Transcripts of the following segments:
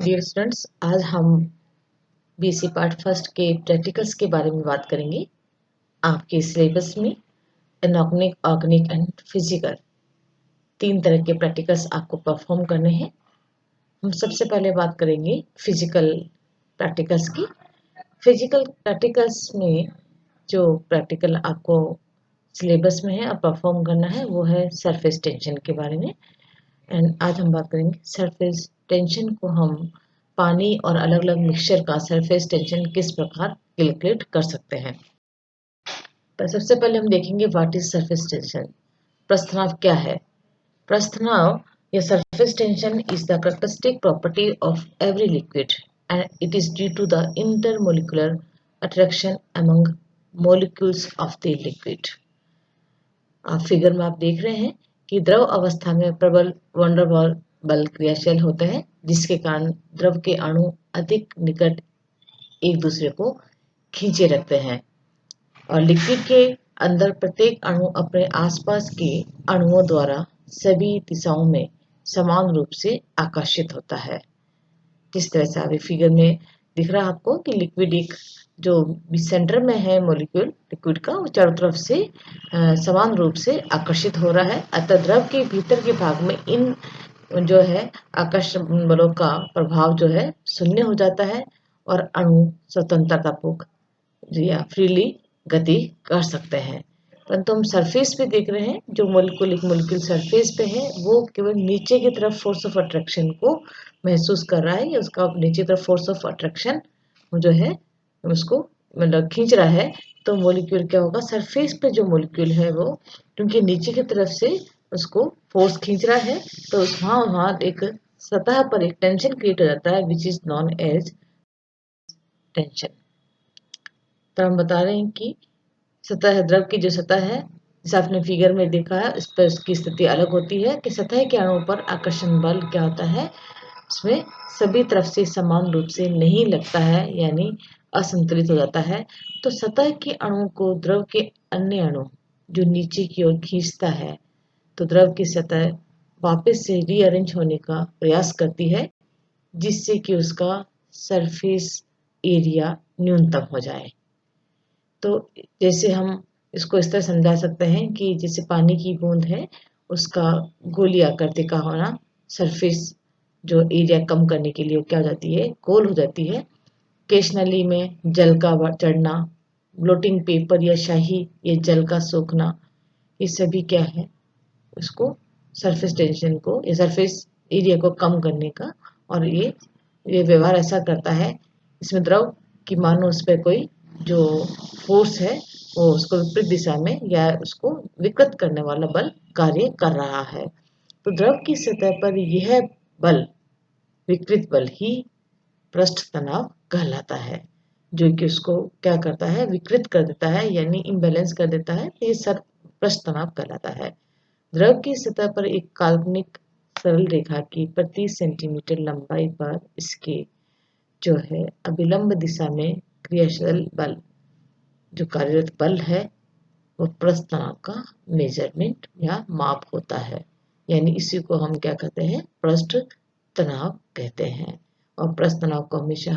Dear students, आज हम BSc part first के प्रैक्टिकल्स के बारे में बात करेंगे। आपके सिलेबस में इनऑर्गेनिक, ऑर्गेनिक एंड फिजिकल 3 तरह के प्रैक्टिकल्स आपको परफॉर्म करने हैं। हम सबसे पहले बात करेंगे फिजिकल प्रैक्टिकल्स की। फिजिकल प्रैक्टिकल्स में जो प्रैक्टिकल आपको सिलेबस में है और परफॉर्म करना है वो है सरफेस टेंशन के बारे में। एंड आज हम बात करेंगे सरफेस टेंशन को हम पानी और अलग अलग मिक्सचर का सरफेस टेंशन किस प्रकार कैलकुलेट कर सकते हैं। तो सबसे पहले हम देखेंगे व्हाट इज सरफेस टेंशन। प्रस्थनाव क्या है? प्रस्थनाव या surface tension is the characteristic property of every liquid and it is due to the intermolecular attraction among molecules of the liquid. आप फिगर में आप देख रहे हैं कि द्रव अवस्था में प्रबल वंडरवॉल बल क्रियाशील होते हैं, जिसके कारण द्रव के अणु अधिक निकट एक दूसरे को खींचे रखते हैं और लिक्विड के अंदर प्रत्येक अणु अपने आसपास के अणुओं द्वारा सभी दिशाओं में समान रूप से आकर्षित होता है। जिस तरह से अभी फिगर में दिख रहा है आपको कि लिक्विड एक जो सेंटर में है मॉलिक्यूल लिक्विड का, वो चारों तरफ से समान रूप से आकर्षित हो रहा है। अतः द्रव के भीतर के भाग में इन जो है आकर्षण बलों का प्रभाव जो है शून्य हो जाता है और अणु स्वतंत्रतापूर्वक या फ्रीली गति कर सकते हैं। परंतु हम सरफेस पे देख रहे हैं, जो मोलिक्यूल एक मोलिक्यूल सरफेस पे है वो केवल नीचे की तरफ फोर्स ऑफ अट्रैक्शन को महसूस कर रहा है, या उसका नीचे तरफ फोर्स ऑफ अट्रैक्शन जो है उसको मतलब खींच रहा है। तो मोलिक्यूल क्या होगा, सरफेस पे जो मोलिक्यूल है वो क्योंकि नीचे की तरफ से उसको फोर्स खींच रहा है, तो वहाँ एक सतह पर एक टेंशन क्रिएट हो जाता है which is known as tension. तो हम बता रहे हैं कि सतह द्रव की जो सतह है, जैसे आपने फिगर में देखा है, इस पर इसकी स्थिति अलग होती है कि सतह के अणुओं पर आकर्षण बल क्या होता है, उसमें सभी तरफ से समान रूप से नहीं लगता है, यानी असंतुलित हो जाता है। तो सतह के अणुओं को द्रव के अन्य अणु जो नीचे की ओर खींचता है, तो द्रव की सतह वापस से रीअरेंज होने का प्रयास करती है, जिससे कि उसका सरफेस एरिया न्यूनतम हो जाए। तो जैसे हम इसको इस तरह समझा सकते हैं कि जैसे पानी की बूंद है, उसका गोली आकृति का होना सरफेस जो एरिया कम करने के लिए क्या हो जाती है, गोल हो जाती है। केश नली में जल का चढ़ना, ब्लोटिंग पेपर या शाही या जल का सूखना, ये सभी क्या है, उसको सरफेस टेंशन को या सरफेस एरिया को कम करने का, और ये व्यवहार ऐसा करता है इसमें द्रव की मानो उस पर कोई जो फोर्स है वो उसको विपरीत दिशा में या उसको विकृत करने वाला बल कार्य कर रहा है। तो द्रव की सतह पर यह बल, विकृत बल ही पृष्ठ तनाव कहलाता है, जो कि उसको क्या करता है, विकृत कर देता है, यानी इम्बैलेंस कर देता है। ये सब पृष्ठ तनाव कहलाता है। द्रव की सतह पर एक काल्पनिक सरल रेखा की प्रति सेंटीमीटर लंबाई पर इसके जो है अभिलंब दिशा में क्रियाशील बल जो कार्यरत बल है वो पृष्ठ तनाव का मेजरमेंट या माप होता है, यानी इसी को हम क्या कहते हैं, पृष्ठ तनाव कहते हैं। और पृष्ठ तनाव को हमेशा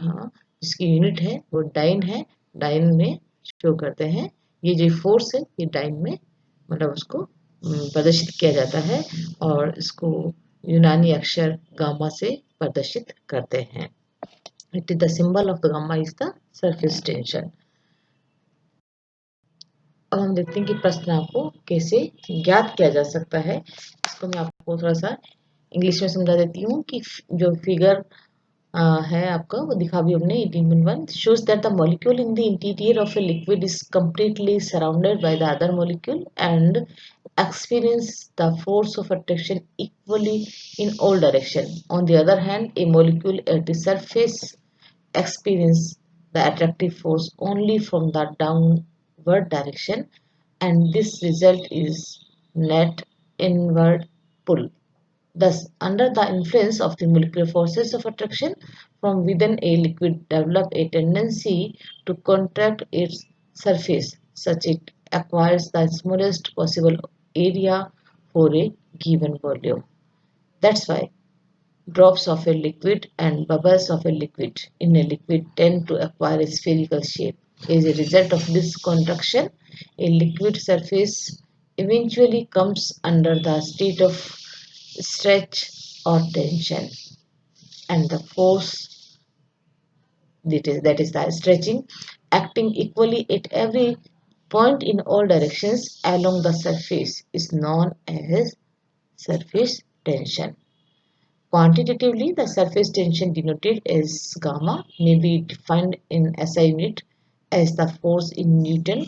जिसकी यूनिट है वो डाइन है, डाइन में शो करते हैं। ये जो फोर्स है ये डाइन में मतलब उसको प्रदर्शित किया जाता है, और इसको यूनानी अक्षर गामा से प्रदर्शित करते हैं। It is the symbol of the gamma is the surface tension. अब हम देखते हैं कि प्रश्न को कैसे ज्ञात किया जा सकता है। इसको मैं आपको थोड़ा सा इंग्लिश में समझा देती हूँ कि जो फिगर है आपका, वो दिखा भी हमने 18.1 shows that the molecule in the interior of a liquid is completely surrounded by the other molecule and experience the force of attraction equally in all direction. On the other hand, a molecule at the surface experience the attractive force only from the downward direction, and this result is net inward pull. Thus, under the influence of the molecular forces of attraction from within, a liquid develops a tendency to contract its surface such it acquires the smallest possible area for a given volume. That's why Drops of a liquid and bubbles of a liquid in a liquid tend to acquire a spherical shape. As a result of this contraction, a liquid surface eventually comes under the state of stretch or tension, and the force that is the stretching acting equally at every point in all directions along the surface is known as surface tension. Quantitatively, the surface tension denoted as gamma may be defined in SI unit as the force in Newton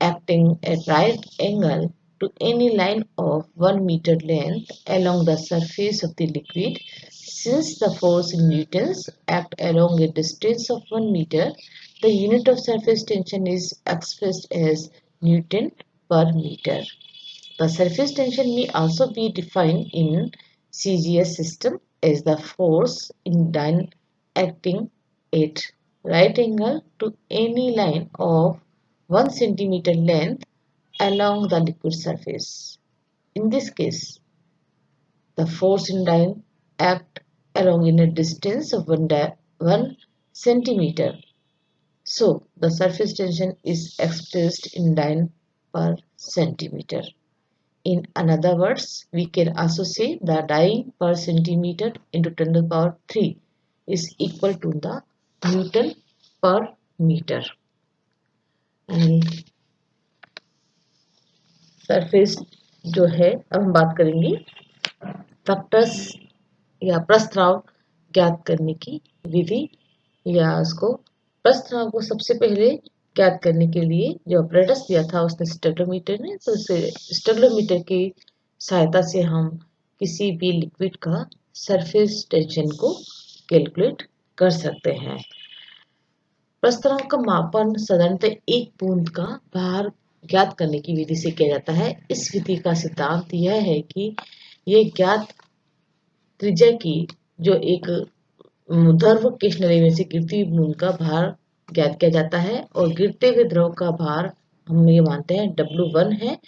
acting at right angle to any line of 1 meter length along the surface of the liquid. Since the force in newtons act along a distance of 1 meter, the unit of surface tension is expressed as Newton per meter. The surface tension may also be defined in CGS system as the force in line acting at right angle to any line of 1 centimeter length along the liquid surface. In this case, the force in line act along in a distance of 1 centimeter. So, the surface tension is expressed in line per centimeter. In other words, we can also say the dyne per centimeter into 10 to the power 3 is equal to the Newton per meter. And surface जो है अब हम बात करेंगे factors या प्रस्ताव ज्ञात करने की विधि या उसको प्रस्ताव को सबसे पहले ज्ञात करने के लिए जो ऑपरेटर्स दिया था उसने स्टेग्लोमीटर ने तो उसे स्टेग्लोमीटर की सहायता से हम किसी भी लिक्विड का सरफेस टेंशन को कैलकुलेट कर सकते हैं। प्रस्ताव का मापन साधारणतः एक बूंद का भार ज्ञात करने की विधि से किया जाता है। इस विधि का सिद्धांत यह है कि यह ज्ञात त्रिज्या की जो एक ध्रुव केशनली में से गिरती हुई बूंद का भार ज्ञात किया जाता है और गिरते हुए द्रव का भार हम ये मानते हैं W1 है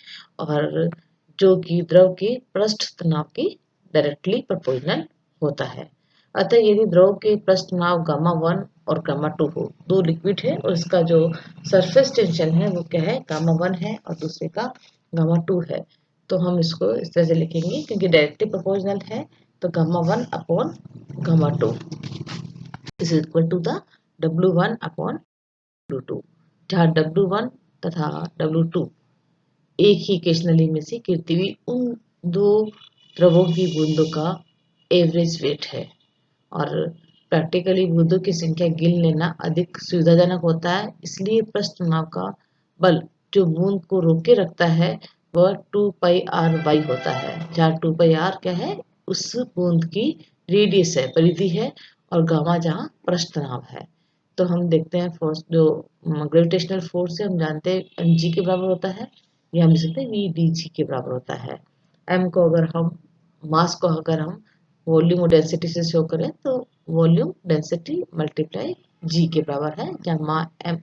और जो कि द्रव के पृष्ठ तनाव की डायरेक्टली प्रोपोर्शनल होता है। अतः यदि द्रव के पृष्ठ तनाव गामा 1 और गामा 2 हो, दो लिक्विड है और इसका जो सरफेस टेंशन है वो क्या है, गामा 1 है और दूसरे का गामा 2 है। तो हम इसको इस तरह से लिखेंगे क्योंकि डायरेक्टली प्रोपोर्शनल है तो gamma 1 upon gamma 2 is equal to the W1 upon W2, जहाँ W1 तथा W2 एक ही केशनली में से गिरती हुई उन दो द्रवों की बूंदों का एवरेज वेट है और प्रैक्टिकली बूंदों की संख्या गिन लेना अधिक सुविधाजनक होता है। इसलिए पृष्ठ तनाव का बल जो बूंद को रोके रखता है वह 2πry होता है, जहाँ 2πr क्या है, उस बूंद की रेडियस है, परिधि है और गामा जहाँ पृष्ठ तनाव है। तो हम देखते हैं फोर्स जो ग्रेविटेशनल फोर्स है हम जानते हैं mg के बराबर होता है, या हम लिख सकते हैं vdg के बराबर होता है। m को अगर हम मास को अगर हम वॉल्यूम और डेंसिटी से शो करें तो वॉल्यूम डेंसिटी मल्टीप्लाई g के बराबर है, जहाँ m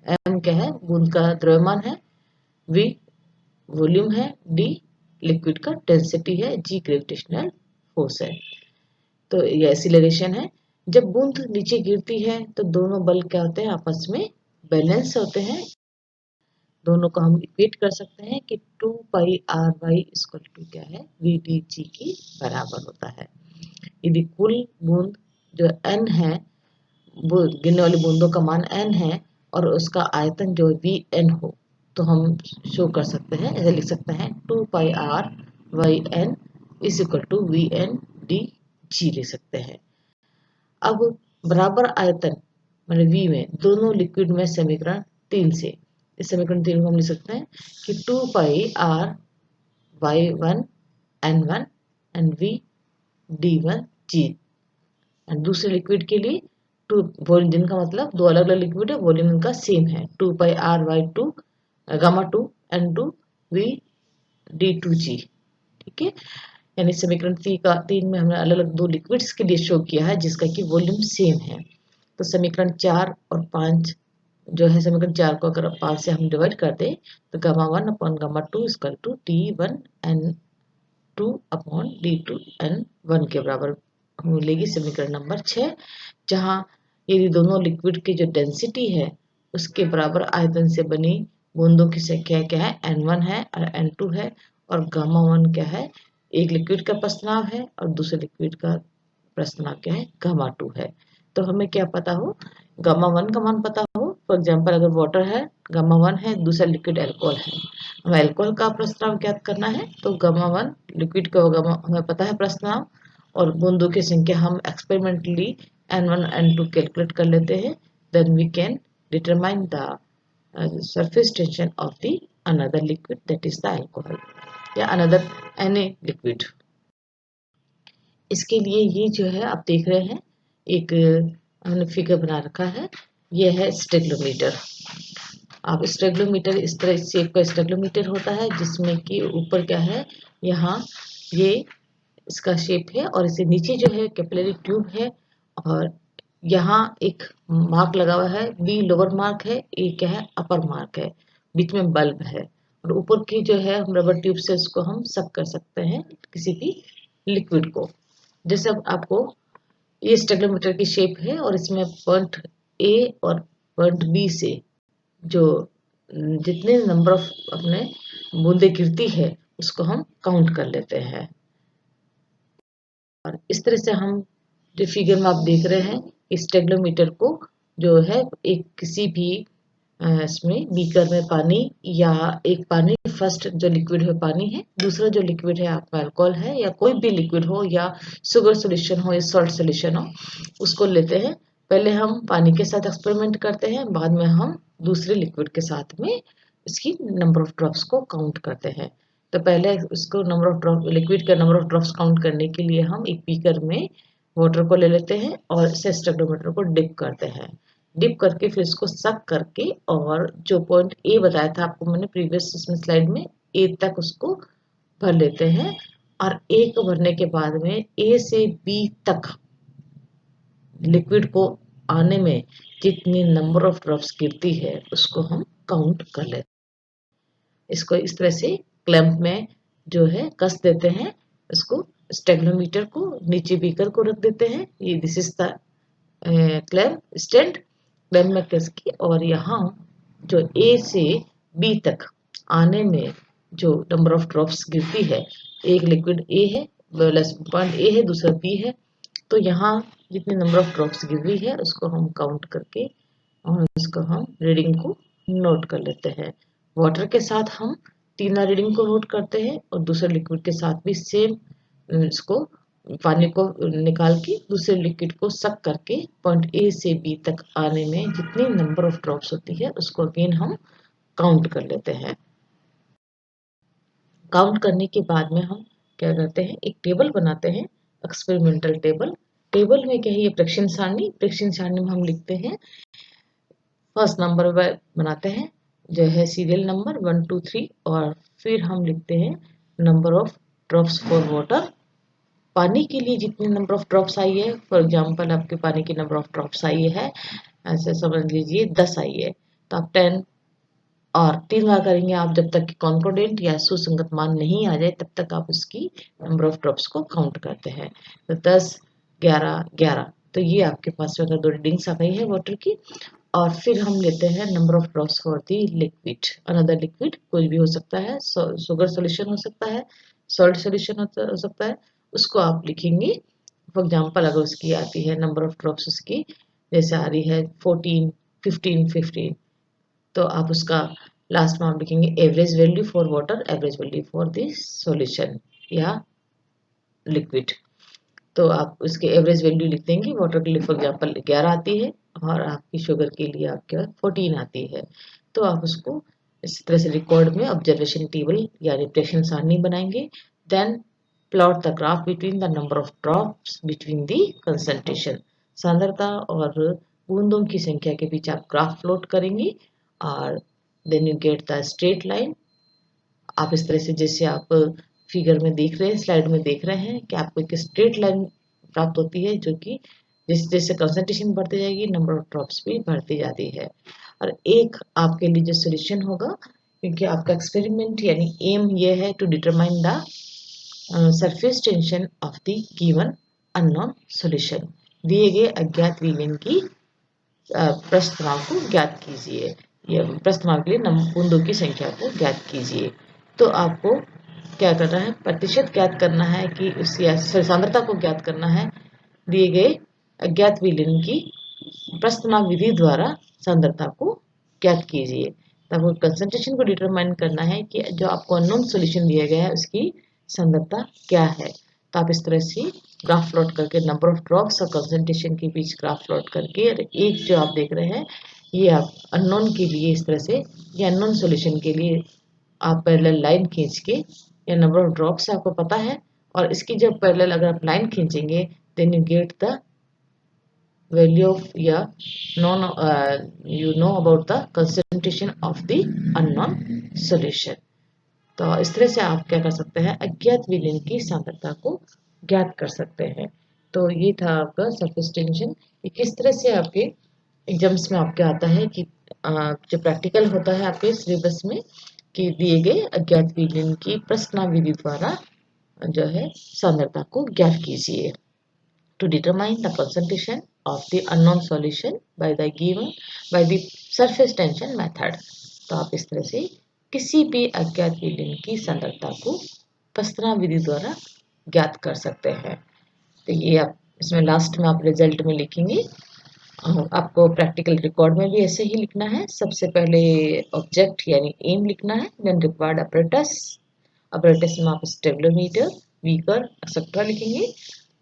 क्या है, बूंद का द्रव्यमान है, v वॉल्यूम है, d लिक्विड का डेंसिटी है, g ग्रेविटेशनल फोर्स है। तो ये एक्सीलरेशन है। जब बूंद नीचे गिरती है तो दोनों बल क्या होते हैं, आपस में बैलेंस होते हैं। दोनों को हम इक्वेट कर सकते हैं कि 2πry इक्वल टू क्या है, vdg के बराबर होता है। यदि कुल बूंद जो n है, गिरने वाली बूंदों का मान n है और उसका आयतन जो vn हो तो हम शो कर सकते हैं, ऐसे लिख सकते हैं 2πr/n is equal to vn dg लिख सकते हैं। अब बराबर आयतन मतलब V में दोनों लिक्विड में समीकरण 3 से, इस समीकरण 3 को हम लिख सकते हैं कि 2πr/y1 n1 and v d1g and दूसरे लिक्विड के लिए वॉल्यूम, जिनका मतलब दो अलग अलग लिक्विड है वॉल्यूम इनका सेम है, 2πr/2 gamma 2 n2 v d2g। ठीक है, यानी समीकरण 3 में हमने अलग अलग दो लिक्विड्स के लिए शो किया है जिसका कि वॉल्यूम सेम है। तो समीकरण 4 और 5 जो है, समीकरण 4 को अगर 5 से हम डिवाइड कर दें तो gamma 1 upon gamma 2 equal to d1 n2 upon d2 n1 के बराबर मिलेगी समीकरण नंबर 6, जहाँ यदि दोनों लिक्विड की जो डेंसिटी है उसके बराबर आयतन से बनी बूंदों की संख्या क्या है, n1 है और n2 है, और गामा 1 क्या है, एक लिक्विड का प्रस्ताव है और दूसरे लिक्विड का प्रस्ताव क्या है, गामा 2 है। तो हमें क्या पता हो, गामा 1 का मान पता हो। फॉर एग्जांपल अगर वाटर है, गामा 1 है, दूसरा लिक्विड अल्कोहल है, हमें अल्कोहल का प्रस्ताव ज्ञात करना है, तो गामा 1 लिक्विड का होगा, हमें पता है प्रस्ताव, और बूंदों की संख्या हम एक्सपेरिमेंटली n1 n2 कैलकुलेट कर लेते हैं। Then we can determine the surface tension of the another liquid, that is the alcohol या another any liquid। इसके लिए ये जो है आप देख रहे हैं, एक हमने फिगर बना रखा है, ये है स्टेगलोमीटर। आप स्टेगलोमीटर इस तरह शेप का स्टेगलोमीटर होता है, जिसमें कि ऊपर क्या है, यहाँ ये इसका शेप है, और इसे नीचे जो है कैपिलरी ट्यूब है, और यहाँ एक मार्क लगा हुआ है, बी लोअर मार्क है, ए क्या है, अपर मार्क है, बीच में बल्ब है, और ऊपर की जो है हम रबर ट्यूब से उसको हम सक कर सकते हैं किसी भी लिक्विड को। जैसे अब आपको ये स्टेगलोमीटर की शेप है, और इसमें पॉइंट ए और पॉइंट बी से जो जितने नंबर ऑफ अपने बूंदे गिरती है उसको हम काउंट कर लेते हैं। और इस तरह से हम जो फिगर में आप देख रहे हैं, इस स्टेगलोमीटर को जो है एक किसी भी इसमें बीकर में पानी, या एक पानी फर्स्ट जो लिक्विड है पानी है, दूसरा जो लिक्विड है आपका अल्कोहल है, या कोई भी लिक्विड हो, या शुगर सॉल्यूशन हो या सॉल्ट सॉल्यूशन हो, उसको लेते हैं। पहले हम पानी के साथ एक्सपेरिमेंट करते हैं, बाद में हम दूसरे लिक्विड के साथ में इसकी नंबर ऑफ ड्रॉप्स को काउंट करते हैं। तो पहले इसको नंबर ऑफ ड्रॉप, लिक्विड का नंबर ऑफ ड्रॉप्स काउंट करने के लिए हम एक बीकर में वाटर को ले लेते हैं और इसे स्टेगलोमीटर को डिप करते हैं। डिप करके फिर इसको सक करके, और जो पॉइंट ए बताया था आपको मैंने प्रीवियस इसमें स्लाइड में, ए तक उसको भर लेते हैं, और ए को भरने के बाद में ए से बी तक लिक्विड को आने में जितनी नंबर ऑफ ड्रॉप्स गिरती है उसको हम काउंट कर लेते हैं। इसको इस तरह से क्लैंप में जो है कस देते हैं, इसको स्टेगलोमीटर को नीचे बीकर को रख देते हैं, ये this is the clamp stand, clamp में कस के, और यहाँ जो ए से बी तक आने में जो नंबर ऑफ ड्रॉप्स गिरती है, एक लिक्विड ए है, पॉइंट ए है, दूसरा बी है, तो यहाँ जितनी नंबर ऑफ ड्रॉप्स गिर रही है उसको हम काउंट करके और उसको हम रीडिंग को नोट कर लेते हैं। वाटर के साथ हम तीनों रीडिंग को नोट करते हैं, और दूसरे लिक्विड के साथ भी सेम इसको पानी को निकाल के दूसरे लिक्विड को सक करके पॉइंट ए से बी तक आने में जितनी नंबर ऑफ ड्रॉप्स होती है उसको अगेन हम काउंट कर लेते हैं। काउंट करने के बाद में हम क्या करते हैं, एक टेबल बनाते हैं, एक्सपेरिमेंटल टेबल। टेबल में क्या है, ये प्रेक्षण सारणी, प्रेक्षण सारणी में हम लिखते हैं फर्स्ट नंबर बनाते हैं जो है सीरियल नंबर 1 2 3, और फिर हम लिखते हैं number of drops for water. पानी के लिए जितनी नंबर ऑफ ड्रॉप्स आई है, फॉर एग्जांपल आपके पानी की नंबर ऑफ ड्रॉप्स आई है, ऐसे समझ लीजिए 10 आई है, तो आप 10 और 3 बार करेंगे आप, जब तक कि कॉन्कोर्डेंट या सुसंगत मान नहीं आ जाए तब तक आप उसकी नंबर ऑफ ड्रॉप्स को काउंट करते हैं। तो 10 11 11, तो ये आपके पास में अगर दो रीडिंग्स आ गई है वाटर की। और फिर हम लेते हैं number of drops for the liquid, another liquid कोई भी हो सकता है, शुगर सॉल्यूशन हो सकता है, सॉल्ट सॉल्यूशन हो सकता है, उसको आप लिखेंगे। फॉर एग्जांपल अगर उसकी आती है नंबर ऑफ ड्रॉप्स उसकी जैसे आ रही है 14 15 15, तो आप उसका लास्ट में आप लिखेंगे average value for water, average value for this solution या लिक्विड। तो आप उसके एवरेज वैल्यू लिख देंगे, वाटर के लिए फॉर एग्जांपल 11 आती है और आपकी शुगर के लिए आपके पास 14 आती है, तो आप उसको इस तरह से रिकॉर्ड में ऑब्जर्वेशन टेबल या रिप्रेशन सारणी बनाएंगे। Then plot the graph between the number of drops between the concentration, सांद्रता और बूंदों की संख्या के बीच आप ग्राफ प्लॉट करेंगे, और then you get the straight line. आप इस तरह से जैसे आप फिगर में देख रहे हैं, स्लाइड में देख रहे हैं कि आपको एक स्ट्रेट लाइन प्राप्त होती है, जो कि जैसे जैसे कंसंट्रेशन बढ़ती जाएगी नंबर ऑफ ड्रॉप्स भी बढ़ती जाती है। और एक आपके लिए जो सोल्यूशन होगा, क्योंकि आपका एक्सपेरिमेंट यानी एम ये है to determine the surface tension of the given unknown solution. दिए गए अज्ञात विलयन की प्रस्ताव को ज्ञात कीजिए, या प्रस्ताव के लिए बूंदों की संख्या को ज्ञात कीजिए। तो आपको क्या करना है, प्रतिशत ज्ञात करना है कि उसकी सांद्रता को ज्ञात करना है। दिए गए अज्ञात विलयन की प्रस्ताव विधि द्वारा सांद्रता को ज्ञात कीजिए। तब कंसंट्रेशन को डिटरमाइन करना है कि जो आपको अननोन सॉल्यूशन दिया गया है उसकी सांद्रता क्या है। तो आप इस तरह से ग्राफ प्लॉट करके नंबर ऑफ ड्रॉप्स और कंसंट्रेशन के बीच ग्राफ प्लॉट करके, और एक जो आप देख रहे हैं ये आप अननोन के लिए इस तरह से, ये अननोन सॉल्यूशन के लिए आप पैरेलल लाइन खींच के, या नंबर ऑफ ड्रॉप्स आपको पता है, और इसकी जब पैरेलल अगर आप लाइन खींचेंगे then you get the value of, yeah, you know about the concentration of the unknown solution। तो इस तरह से आप क्या कर सकते हैं, अज्ञात विलयन की सांद्रता को ज्ञात कर सकते हैं। तो ये था आपका सरफेस टेंशन। ये किस तरह से आपके एग्जाम्स में आपके आता है कि जो प्रैक्टिकल होता है आपके सिलेबस में, कि दिए गए अज्ञात विलयन की प्रश्न विधि द्वारा जो है सांद्रता को ज्ञात कीजिए। To determine the concentration of the unknown solution by the surface tension method। तो आप इस तरह से किसी भी अज्ञात विलयन की सांद्रता को प्रस्ताव विधि द्वारा ज्ञात कर सकते हैं। तो ये आप इसमें लास्ट में आप रिजल्ट में लिखेंगे। आपको प्रैक्टिकल रिकॉर्ड में भी ऐसे ही लिखना है। सबसे पहले ऑब्जेक्ट यानी एम लिखना है, देन रिक्वायर्ड अपरेटस, अपरेटस में आप स्टेबलोमीटर, बीकर एक्सेट्रा लिखेंगे,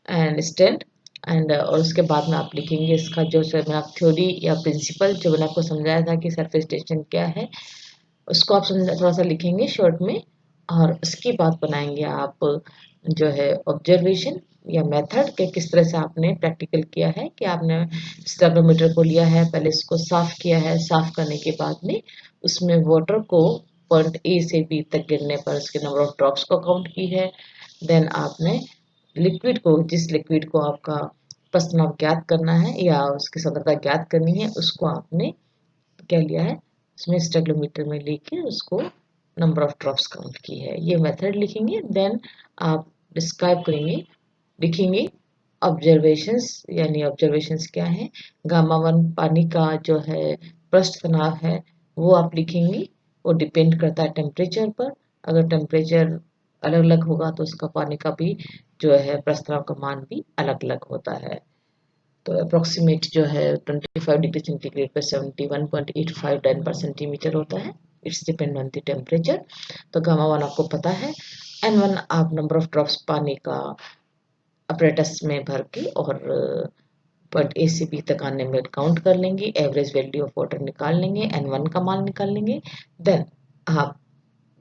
एंड स्टैंड, एंड और उसके बाद में आप लिखेंगे इसका जो मैंने आप थ्योरी या प्रिंसिपल जो मैंने आपको समझाया था कि सरफेस टेंशन क्या है, उसको आप थोड़ा सा लिखेंगे शॉर्ट में। और उसके बाद बनाएंगे आप जो है ऑब्जर्वेशन या मेथड के, किस तरह से आपने प्रैक्टिकल किया है कि आपने स्टेबलोमीटर को लिया है, पहले इसको साफ किया है, साफ करने के बाद में उसमें वाटर को पॉइंट ए से बी तक गिरने पर उसके नंबर ऑफ ड्रॉप्स को काउंट की है। देन आपने लिक्विड को, जिस लिक्विड को आपका प्रस्ताव ज्ञात करना है या उसकी सांद्रता ज्ञात करनी है, उसको आपने क्या लिया है, उसमें स्टेगलोमीटर में लेके उसको नंबर ऑफ ड्रॉप्स काउंट की है। ये मेथड लिखेंगे। देन आप डिस्क्राइब करेंगे, लिखेंगे ऑब्जर्वेशंस, यानी ऑब्जर्वेशंस क्या है, गामा 1 पानी का जो है पृष्ठ तनाव है वो आप लिखेंगे। वो डिपेंड करता है टेम्परेचर पर, अगर टेम्परेचर अलग अलग होगा तो उसका पानी का भी जो है पृष्ठ तनाव का मान भी अलग अलग होता है। तो अप्रोक्सीमेट जो है 25 डिग्री सेंटीग्रेड पर 71.85 टन पर सेंटीमीटर होता है। It's depend on the temperature. तो गामा 1 आपको पता है, N1 आप नंबर ऑफ ड्रॉप्स पानी का अपरेटस में भर के और पॉइंट ए से बी तक आने में काउंट कर लेंगे, एवरेज वैल्यू ऑफ वाटर निकाल लेंगे, N1 का मान निकाल लेंगे। देन आप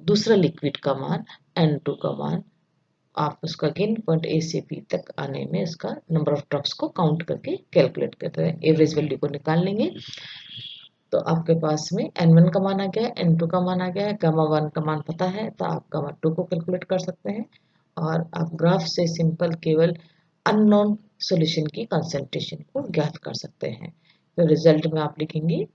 दूसरा लिक्विड का मान, N2 का मान, आप उसका अगेन पॉइंट ए से बी तक आने में इसका नंबर ऑफ ड्रॉप्स को काउंट करके कैलकुलेट करते हैं, एवरेज वैल्यू को निकाल लेंगे। तो आपके पास में N1 का मान आ गया है, N2 का मान आ गया है, गामा 1 का मान पता है तो आप गामा 2 को कैलकुलेट कर सकते हैं। और आप ग्राफ से सिंपल केवल अननोन सॉल्यूशन की कंसंट्रेशन को ज्ञात कर सकते हैं। तो रिजल्ट में आप लिखेंगे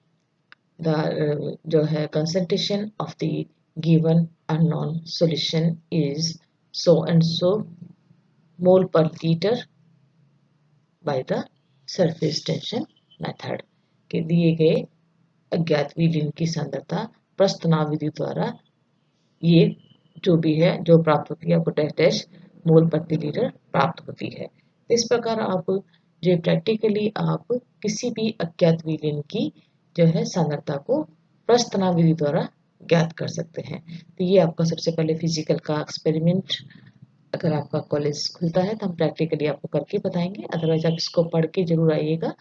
जो है concentration of the given unknown solution is so and so mole per liter by the surface tension method। के दिए गए अज्ञात विलयन की सांद्रता प्रस्ताव विधि द्वारा ये जो भी है जो प्राप्त होती है आपको डैश डैश मोल प्रति लीटर प्राप्त होती है। इस प्रकार आप जो प्रैक्टिकली आप किसी भी अज्ञात विलयन की जो है सांद्रता को प्रस्ताव विधि द्वारा ज्ञात कर सकते हैं। तो ये आपका सबसे पहले फिजिकल का एक्सपेरिमेंट, अगर आपका कॉलेज खुलता है तो हम प्रैक्टिकली आपको करके बताएंगे, अदरवाइज आप इसको पढ़ के जरूर आइएगा।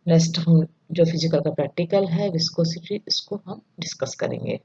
नेक्स्ट हम जो फिजिकल का प्रैक्टिकल है विस्कोसिटी, इसको हम डिस्कस करेंगे।